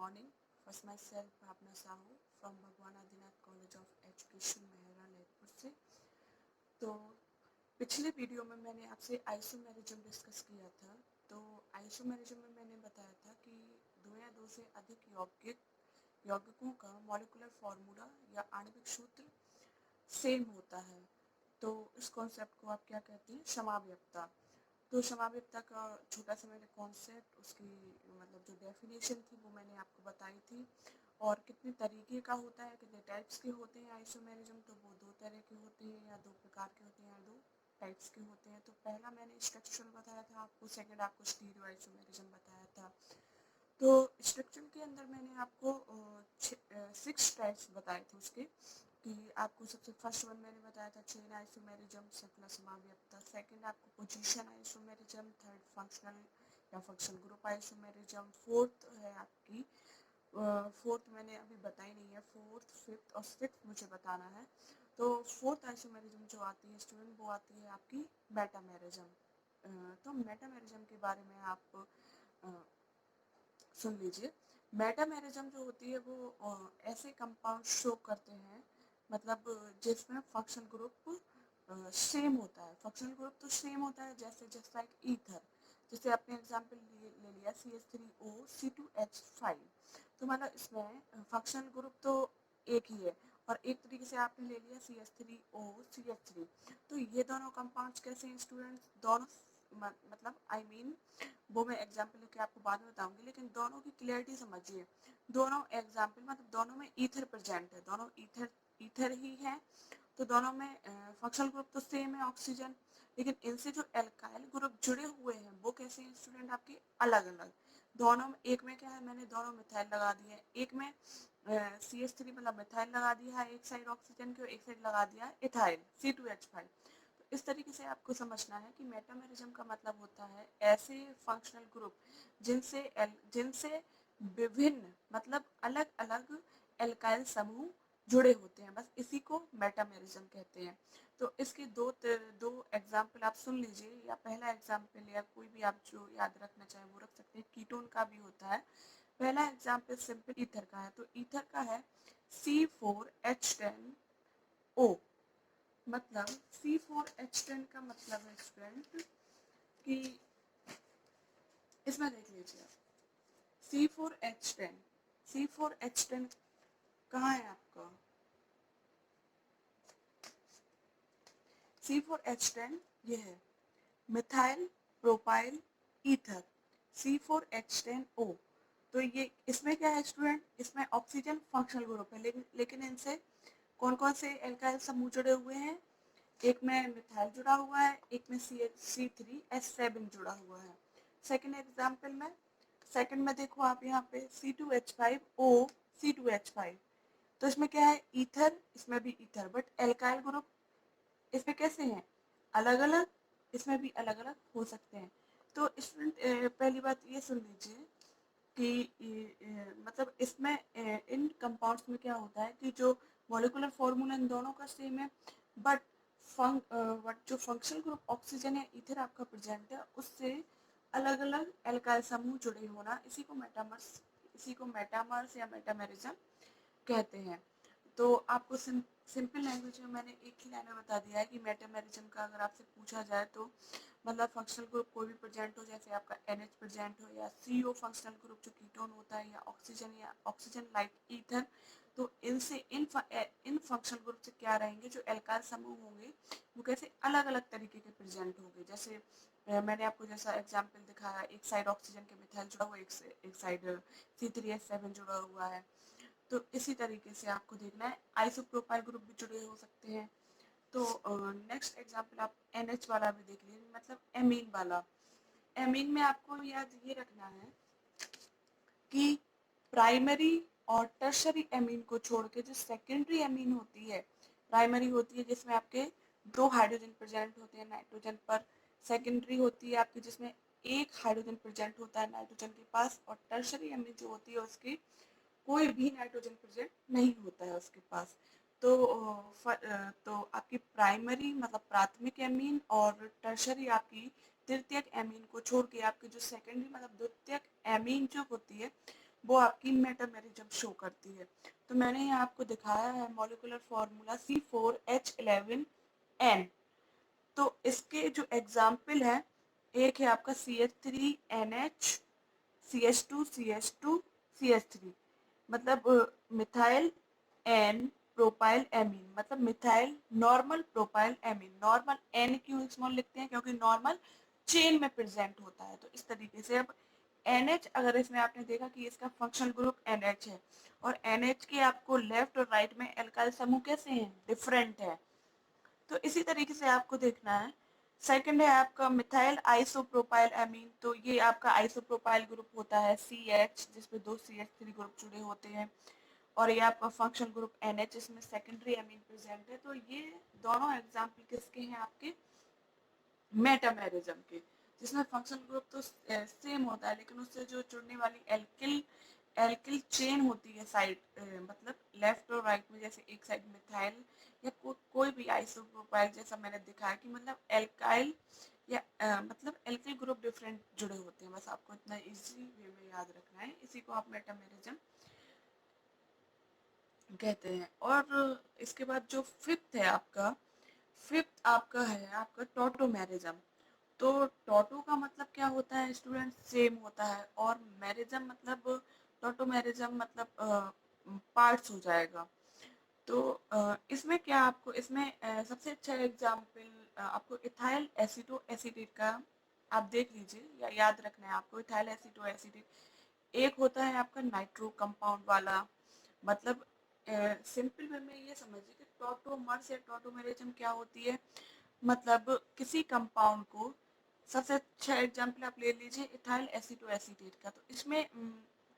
morning. First myself Bhavna Sahu from भगवान Adinath college of education Mehra Lalitpur से। तो पिछले वीडियो में मैंने आपसे आइसोमेरिज्म डिस्कस किया था। तो आइसोमेरिज्म में मैंने बताया था कि दो या दो से अधिक यौगिकों का मॉलिक्यूलर फार्मूला या आणविक सूत्र सेम होता है। तो इस कॉन्सेप्ट को आप क्या कहते हैं? समावयवता। तो समावयवता का छोटा सा मैंने कॉन्सेप्ट, उसकी मतलब जो डेफिनेशन थी वो मैंने आपको बताई थी। और कितने तरीके का होता है, कितने टाइप्स के होते हैं आइसोमेरिज्म, तो वो दो तरह के होते हैं या दो प्रकार के होते हैं या दो टाइप्स के होते हैं। तो पहला मैंने स्ट्रक्चरल बताया था आपको, सेकंड आपको स्टीरियो आइसोमेरिज्म बताया था। तो स्ट्रक्चर के अंदर मैंने आपको 6 टाइप्स बताए थे उसके, कि आपको सबसे फर्स्ट वन मैंने बताया था चेन आइसोमेरिज्म, सेकंड समावयवता, सेकंड आपको पोजीशन आइसोमेरिज्म, थर्ड फंक्शनल या फंक्शनल ग्रुप आइसोमेरिज्म, फोर्थ है आपकी फोर्थ मैंने अभी बताई नहीं है, फोर्थ फिफ्थ और सिक्स्थ मुझे बताना है। तो फोर्थ आइसोमेरिज्म जो आती है स्टूडेंट, वो आती है आपकी मेटामेरिज्म। तो मेटामेरिज्म के बारे में आप सुन लीजिए। मेटामेरिज्म जो होती है वो ऐसे कंपाउंड शो करते हैं, मतलब जिसमें फंक्शनल ग्रुप सेम होता है। फंक्शनल ग्रुप तो सेम होता है, जैसे जस्ट लाइक ईथर। जैसे आपने एग्जांपल ले लिया CH3O C2H5, तो मतलब इसमें फंक्शनल ग्रुप तो एक ही है। और एक तरीके से आपने ले लिया CH3O CH3, तो ये दोनों कंपाउंड्स कैसे हैं स्टूडेंट्स? दोनों मतलब वो मैं एग्जाम्पल लेके आपको बाद में बताऊंगी, लेकिन दोनों की क्लियरिटी समझिए। दोनों एग्जाम्पल मतलब दोनों में ईथर प्रेजेंट है, दोनों ईथर ईथर ही है। तो दोनों में फंक्शनल ग्रुप तो सेम है ऑक्सीजन, लेकिन इनसे जो एल्काइल ग्रुप जुड़े हुए हैं वो कैसे हैं स्टूडेंट? आपके अलग अलग। दोनों में, एक में क्या है, मैंने दोनों मिथाइल लगा दिए हैं। एक में CH3 मतलब मिथाइल लगा दिया है एक साइड ऑक्सीजन की, और एक साइड लगा दिया है इथाइल C2H5। तो इस तरीके से आपको समझना है कि मेटामेरिज्म का मतलब होता है ऐसे फंक्शनल ग्रुप जिनसे विभिन्न मतलब अलग अलग एल्काइल समूह जुड़े होते हैं, बस इसी को मेटामेरिज्म कहते हैं। तो इसके दो एग्जाम्पल आप सुन लीजिए, या पहला एग्जाम्पल या कोई भी आप जो याद रखना चाहें वो रख सकते हैं। कीटोन का भी होता है। पहला एग्जाम्पल सिंपल ईथर का है। तो ईथर का है C4H10O। मतलब C4H10 का मतलब है स्टूडेंट कि इसमें देख लीजिए आप, C4H10 कहाँ है आपका? C4H10 ये है मिथाइल प्रोपाइल ईथर C4H10O। तो ये इसमें क्या है स्टूडेंट? इसमें ऑक्सीजन फंक्शनल ग्रुप है, लेकिन इनसे कौन कौन से एल्काइल समूह जुड़े हुए हैं? एक में मिथाइल जुड़ा हुआ है, एक में C3H7 जुड़ा हुआ है। सेकंड में देखो आप यहाँ पे C2H5O C2H5। तो इसमें क्या है? ईथर, इसमें भी ईथर, बट एल्काइल ग्रुप इसमें कैसे हैं? अलग अलग। इसमें भी अलग अलग हो सकते हैं। तो स्टूडेंट पहली बात ये सुन लीजिए कि मतलब इसमें इन कंपाउंड्स में क्या होता है कि जो मॉलिक्यूलर फॉर्मूला इन दोनों का सेम है, बट जो फंक्शनल ग्रुप ऑक्सीजन या ईथर आपका प्रेजेंट है उससे अलग अलग एल्काइल समूह जुड़े होना, इसी को मेटामर्स या मेटामेरिज्म कहते हैं। तो आपको सिंपल लैंग्वेज में मैंने एक ही लाइन में बता दिया है कि मेटामेरिज्म का अगर आपसे पूछा जाए तो मतलब फंक्शनल ग्रुप कोई भी प्रेजेंट हो, जैसे आपका NH प्रेजेंट हो, या CO फंक्शनल ग्रुप जो कीटोन होता है, या ऑक्सीजन लाइक ईथर, तो इन फंक्शनल ग्रुप से क्या रहेंगे? जो एल्काइल समूह होंगे वो कैसे अलग अलग तरीके के प्रेजेंट होंगे। जैसे मैंने आपको जैसा एग्जाम्पल दिखाया, एक साइड ऑक्सीजन के मिथाइल जुड़ा हुआ, एक साइड C3H7 जुड़ा हुआ है। तो इसी तरीके से आपको देखना है। आइसोप्रोपाइल ग्रुप भी जुड़े हो सकते हैं। तो नेक्स्ट एग्जांपल आप NH वाला भी देख लीजिए, मतलब एमीन वाला। एमीन में आपको याद ये रखना है कि प्राइमरी और टर्शरी एमीन को छोड़ के जो सेकेंडरी एमीन होती है, प्राइमरी होती है जिसमें आपके 2 हाइड्रोजन प्रेजेंट होते हैं नाइट्रोजन पर, सेकेंडरी होती है आपकी जिसमें 1 हाइड्रोजन प्रेजेंट होता है नाइट्रोजन के पास, और टर्शरी एमीन जो होती है उसकी कोई भी नाइट्रोजन प्रेजेंट नहीं होता है उसके पास। तो तो आपकी प्राइमरी मतलब प्राथमिक एमीन और टर्शरी आपकी तृतीयक एमीन को छोड़ के आपकी जो सेकेंडरी मतलब द्वितीयक एमीन जो होती है वो आपकी मेटामेरिज्म शो करती है। तो मैंने यहाँ आपको दिखाया है मॉलिक्यूलर फॉर्मूला C4H11N। तो इसके जो एग्जाम्पल है, एक है आपका CH3NH, CH2CH2CH3, मतलब मिथाइल एन प्रोपाइल एमीन, मतलब methyl normal propyl amine. Normal n क्यों स्मॉल लिखते हैं? क्योंकि नॉर्मल चेन में प्रेजेंट होता है। तो इस तरीके से अब NH, अगर इसमें आपने देखा कि इसका फंक्शनल ग्रुप NH है, और NH के आपको लेफ्ट और राइट में एल्काइल समूह कैसे हैं? डिफरेंट है। तो इसी तरीके से आपको देखना है। सेकंड है आपका मिथाइल आइसोप्रोपाइल एमीन। तो ये आपका आइसोप्रोपाइल ग्रुप होता है CH, जिसपे 2 CH3 ग्रुप जुड़े होते हैं, और ये आपका फंक्शनल ग्रुप NH, इसमें सेकेंडरी एमीन प्रेजेंट है। तो ये दोनों एग्जाम्पल किसके हैं? आपके मेटामेरिज्म के, जिसमें फंक्शनल ग्रुप तो सेम होता है, लेकिन उससे जो जुड़ने वाली एल्किल एल्किल चेन होती है साइड, मतलब लेफ्ट और राइट में, जैसे एक साइड मिथाइल या कोई भी आइसोप्रोपाइल, जैसा मैंने दिखाया कि मतलब एल्काइल या मतलब एल्किल ग्रुप डिफरेंट जुड़े होते हैं। बस आपको इतना इजी वे में याद रखना है, इसी को आप मेटामेरिज्म कहते हैं। और इसके बाद जो फिफ्थ आपका है आपका टोटोमेरिज्म। तो टोटो का मतलब क्या होता है स्टूडेंट? सेम होता है, और मैरिज्म मतलब टोटोमेरिज्म मतलब पार्ट्स हो जाएगा। तो इसमें क्या आपको, इसमें सबसे अच्छा एग्जाम्पल आपको इथाइल एसीटो एसीटेट का आप देख लीजिए, या याद रखना है आपको। इथाइल एसीटो एसीटेट एक होता है आपका नाइट्रो कंपाउंड वाला, मतलब सिंपल वे में ये समझिए कि टोटोमर्स या टोटोमेरिज्म क्या होती है, मतलब किसी कंपाउंड को, सबसे अच्छा एग्जाम्पल आप ले लीजिए इथाइल एसीटो एसीटेट का। तो इसमें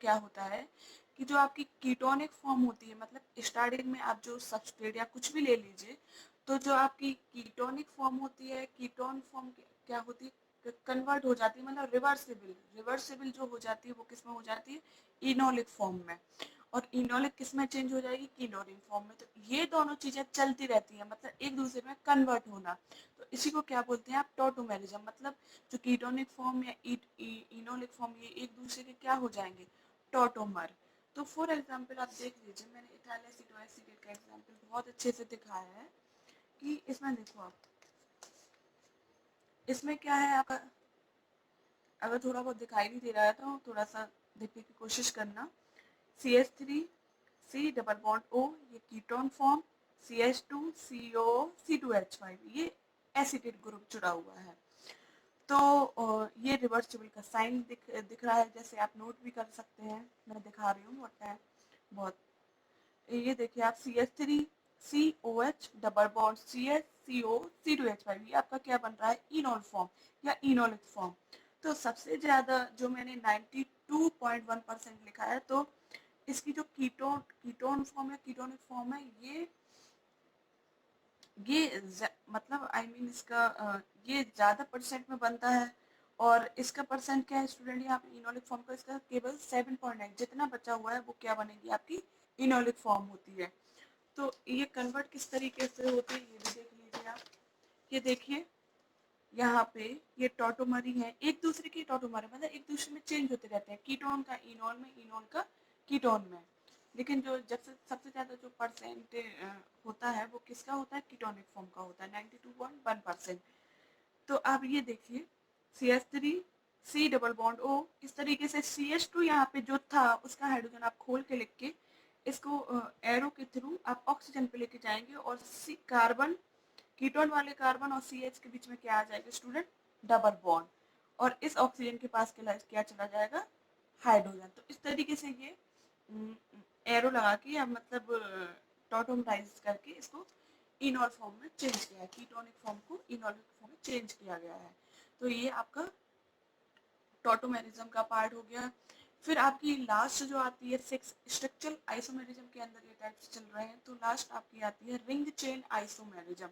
क्या होता है कि जो आपकी कीटोनिक फॉर्म होती है, मतलब स्टार्टिंग में आप जो सबस्ट्रेट या कुछ भी ले लीजिए, तो जो आपकी कीटोनिक फॉर्म होती है, कीटोन फॉर्म क्या होती है? कन्वर्ट हो जाती है, मतलब रिवर्सिबल जो हो जाती है वो किस में हो जाती है? इनोलिक फॉर्म में। और इनोलिक किस में चेंज हो जाएगी? कीटोनिक फॉर्म में। तो ये दोनों चीजें चलती रहती हैं, मतलब एक दूसरे में कन्वर्ट होना। तो इसी को क्या बोलते हैं आप? टोटोमेरिज्म। मतलब जो कीटोनिक फॉर्म या इनोलिक फॉर्म, ये एक दूसरे के क्या हो जाएंगे? टोटोमर। तो फॉर एग्जाम्पल आप देख लीजिए, मैंने इथाइल एसीटो एसीटेट का एग्जाम्पल बहुत अच्छे से दिखाया है कि इसमें देखो आप, इसमें क्या है आपका, अगर थोड़ा बहुत दिखाई नहीं दे रहा है तो थोड़ा सा देखने की कोशिश करना। CH3 C double bond O, ये ketone form, CH2 CO C2H5, ये एसिटेट ग्रुप जुड़ा हुआ है। तो ये रिवर्सिबल का साइन दिख रहा है, जैसे आप नोट भी कर सकते हैं, मैं दिखा रही हूँ व्हाट है बहुत। ये देखिए आप CH3 COH double bond CH CO C2H5, ये आपका क्या बन रहा है? इनोल फॉर्म या इनोलिक फॉर्म। तो सबसे ज्यादा जो मैंने 92.1% लिखा है, तो इसकी जो कीटोन फॉर्म या कीटोनिक फॉर्म है, मतलब आई मीन इसका ये ज्यादा परसेंट में बनता है। और इसका परसेंट क्या है स्टूडेंट? यहाँ पे इनोलिक फॉर्म का इसका केवल 7.9, जितना बचा हुआ है वो क्या बनेगी? आपकी इनोलिक फॉर्म होती है। तो ये कन्वर्ट किस तरीके से होती है ये भी देख लीजिए आप। ये देखिए यहाँ पे ये टॉटोमरी है, एक दूसरे की टॉटोमर है, मतलब एक दूसरे में चेंज होते रहते हैं, कीटोन का इनोल में, इनोल का कीटोन में। लेकिन जो जब से सबसे ज्यादा जो परसेंट होता है वो किसका होता है? कीटोनिक फॉर्म का होता है, 92.1%। तो आप ये देखिए CH3 C double bond O, इस तरीके से CH2 यहाँ पे जो था उसका हाइड्रोजन आप खोल के लिख के इसको एरो के थ्रू आप ऑक्सीजन पे लेके जाएंगे, और कार्बन, कीटोन वाले कार्बन और CH के बीच में क्या आ जाएगा स्टूडेंट? Double bond. और इस ऑक्सीजन के पास क्या चला जाएगा? हाइड्रोजन। तो इस तरीके से ये एरो लगा के, या मतलब टॉटोमराइज करके इसको इनोल फॉर्म में चेंज किया है, कीटोनिक फॉर्म को इनोलिक फॉर्म में चेंज किया गया है। तो ये आपका टॉटोमेरिज्म का पार्ट हो गया। फिर आपकी लास्ट जो आती है 6 स्ट्रक्चरल आइसोमेरिज्म के अंदर ये टाइप्स चल रहे हैं, तो लास्ट आपकी आती है ring chain isomerism.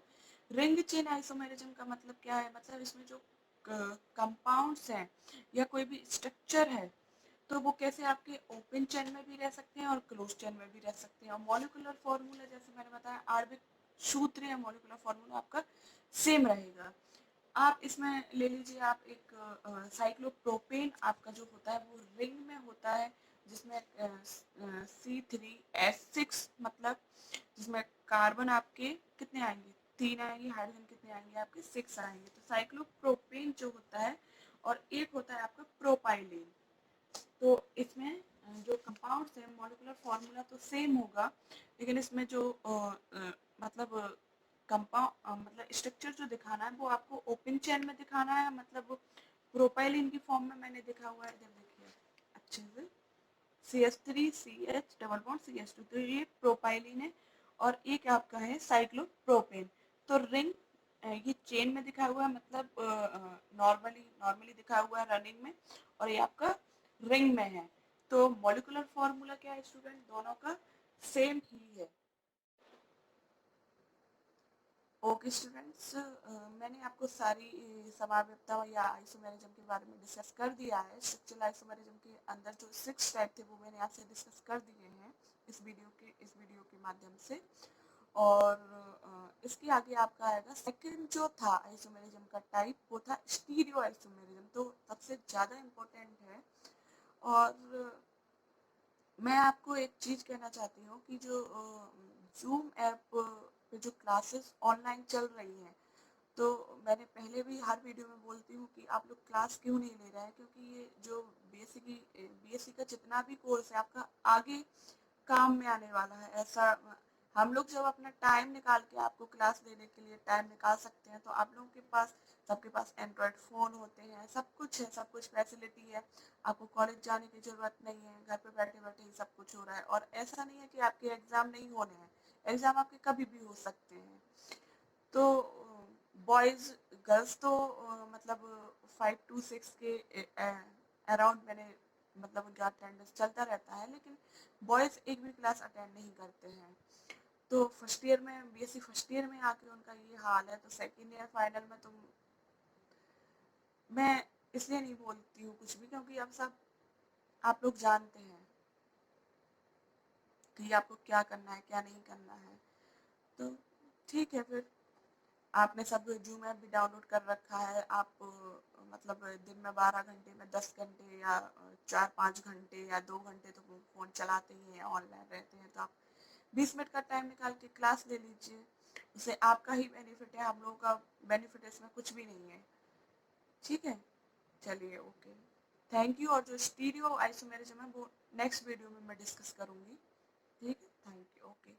Ring chain isomerism का मतलब क्या है? मतलब इसमें जो कंपाउंड्स हैं या कोई भी स्ट्रक्चर है, तो वो कैसे आपके ओपन चेन में भी रह सकते हैं और क्लोज चेन में भी रह सकते हैं। और मॉलिक्यूलर फॉर्मूला जैसे मैंने बताया, आणविक सूत्र या मॉलिक्यूलर फॉर्मूला आपका सेम रहेगा। आप इसमें ले लीजिए, आप एक साइक्लोप्रोपेन आपका जो होता है वो रिंग में होता है, जिसमें C3H6 मतलब जिसमें कार्बन आपके कितने आएंगे, 3 आएंगे, हाइड्रोजन कितने आएंगे आपके 6 आएंगे। तो साइक्लोप्रोपेन जो होता है और एक होता है आपका प्रोपाइलीन। तो इसमें जो कंपाउंड्स है मॉलिक्यूलर फार्मूला तो सेम होगा, लेकिन इसमें जो मतलब कंपाउंड मतलब स्ट्रक्चर जो दिखाना है वो आपको ओपन चेन में दिखाना है, मतलब प्रोपाइलिन की फॉर्म में मैंने दिखा हुआ है, इधर देखिए अच्छे से CH3 CH double bond CH2, तो ये प्रोपाइलिन है। और एक आपका है साइक्लोप्रोपेन। तो रिंग ये चेन में दिखा हुआ है, मतलब नॉर्मली दिखा हुआ है रनिंग में, और ये आपका रिंग में है। तो मॉलिक्यूलर फॉर्मूला क्या है स्टूडेंट, दोनों का सेम ही है। ओके स्टूडेंट्स, मैंने आपको सारी समावयवता या आइसोमेरिज्म के बारे में डिस्कस कर दिया है। स्ट्रक्चरल आइसोमेरिज्म के अंदर जो 6 टाइप थे वो मैंने आपसे डिस्कस कर दिए हैं इस वीडियो के माध्यम से। और इसके आगे आपका आएगा सेकंड जो था आइसोमेरिज्म का टाइप, वो था स्टीरियो आइसोमेरिज्म, तो सबसे ज़्यादा इम्पोर्टेंट है। और मैं आपको एक चीज़ कहना चाहती हूँ कि जो जूम ऐप पे जो क्लासेस ऑनलाइन चल रही हैं, तो मैंने पहले भी हर वीडियो में बोलती हूँ कि आप लोग क्लास क्यों नहीं ले रहे हैं, क्योंकि ये जो बीएससी का जितना भी कोर्स है आपका आगे काम में आने वाला है। ऐसा हम लोग जब अपना टाइम निकाल के आपको क्लास लेने के लिए टाइम निकाल सकते हैं, तो आप लोगों के पास सबके पास एंड्रॉयड फ़ोन होते हैं, सब कुछ है, सब कुछ फैसिलिटी है। आपको कॉलेज जाने की ज़रूरत नहीं है, घर पे बैठे बैठे ही सब कुछ हो रहा है। और ऐसा नहीं है कि आपके एग्ज़ाम नहीं होने हैं, एग्ज़ाम आपके कभी भी हो सकते हैं। तो बॉयज़ गर्ल्स तो मतलब 5 to 6 के अराउंड मैंने मतलब उनका अटेंडेंस चलता रहता है, लेकिन बॉयज़ एक भी क्लास अटेंड नहीं करते हैं। तो फर्स्ट ईयर में बीएससी फर्स्ट ईयर में आके उनका ये हाल है, तो सेकेंड ईयर फाइनल में तो मैं इसलिए नहीं बोलती हूँ कुछ भी, क्योंकि अब सब आप लोग जानते हैं कि आपको क्या करना है क्या नहीं करना है। तो ठीक है, फिर आपने सब जूम ऐप भी डाउनलोड कर रखा है, आप मतलब दिन में 12 घंटे में 10 घंटे या 4-5 घंटे या 2 घंटे तो फ़ोन चलाते ही हैं, ऑनलाइन रहते हैं, तो आप 20 मिनट का टाइम निकाल के क्लास ले लीजिए। इससे आपका ही बेनिफिट है, हम लोगों का बेनिफिट इसमें कुछ भी नहीं है। ठीक है, चलिए ओके, थैंक यू। और जो स्टीरियो आइसोमेरिज्म है वो नेक्स्ट वीडियो में मैं डिस्कस करूँगी। ठीक है, थैंक यू, ओके।